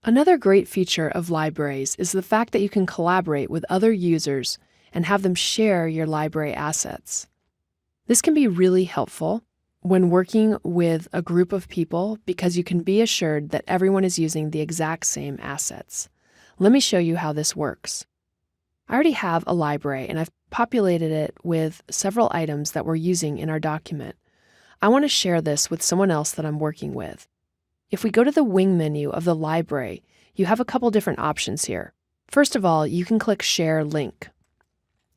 Another great feature of libraries is the fact that you can collaborate with other users and have them share your library assets. This can be really helpful when working with a group of people because you can be assured that everyone is using the exact same assets. Let me show you how this works. I already have a library and I've populated it with several items that we're using in our document. I want to share this with someone else that I'm working with. If we go to the wing menu of the library, you have a couple different options here. First of all, you can click Share Link.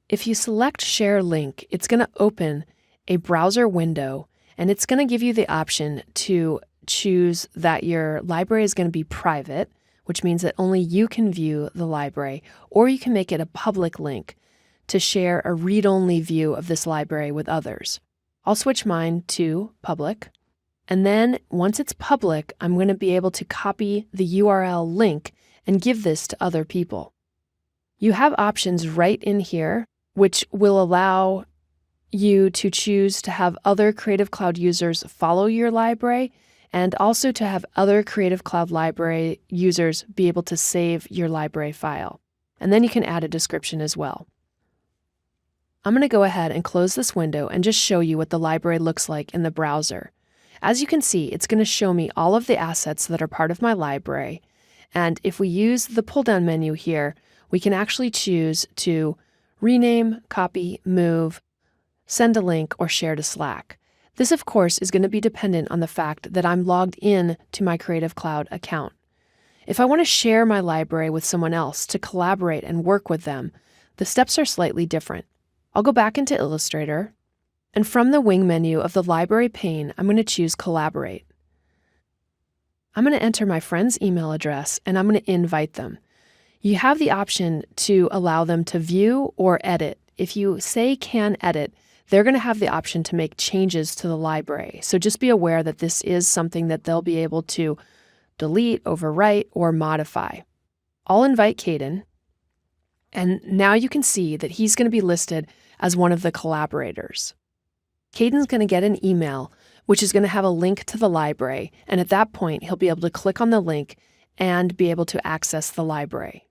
If you select Share Link, it's going to open a browser window and it's going to give you the option to choose that your library is going to be private, which means that only you can view the library, or you can make it a public link to share a read-only view of this library with others. I'll switch mine to public, and then once it's public, I'm going to be able to copy the URL link and give this to other people. You have options right in here, which will allow you to choose to have other Creative Cloud users follow your library and also to have other Creative Cloud library users be able to save your library file. And then you can add a description as well. I'm going to go ahead and close this window and just show you what the library looks like in the browser. As you can see, it's going to show me all of the assets that are part of my library. And if we use the pull-down menu here, we can actually choose to rename, copy, move, send a link, or share to Slack. This, of course, is going to be dependent on the fact that I'm logged in to my Creative Cloud account. If I want to share my library with someone else to collaborate and work with them, the steps are slightly different. I'll go back into Illustrator, and from the wing menu of the library pane, I'm going to choose Collaborate. I'm going to enter my friend's email address, and I'm going to invite them. You have the option to allow them to view or edit. If you say Can Edit, they're going to have the option to make changes to the library. So just be aware that this is something that they'll be able to delete, overwrite, or modify. I'll invite Caden, and now you can see that he's going to be listed as one of the collaborators. Caden's going to get an email, which is going to have a link to the library, and at that point, he'll be able to click on the link and be able to access the library.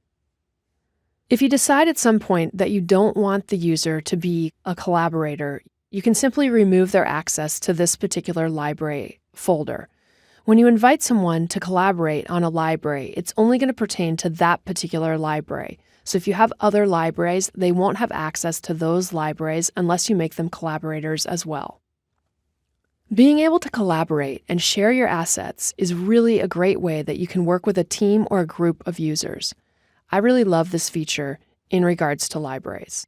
If you decide at some point that you don't want the user to be a collaborator, you can simply remove their access to this particular library folder. When you invite someone to collaborate on a library, it's only going to pertain to that particular library. So if you have other libraries, they won't have access to those libraries unless you make them collaborators as well. Being able to collaborate and share your assets is really a great way that you can work with a team or a group of users. I really love this feature in regards to libraries.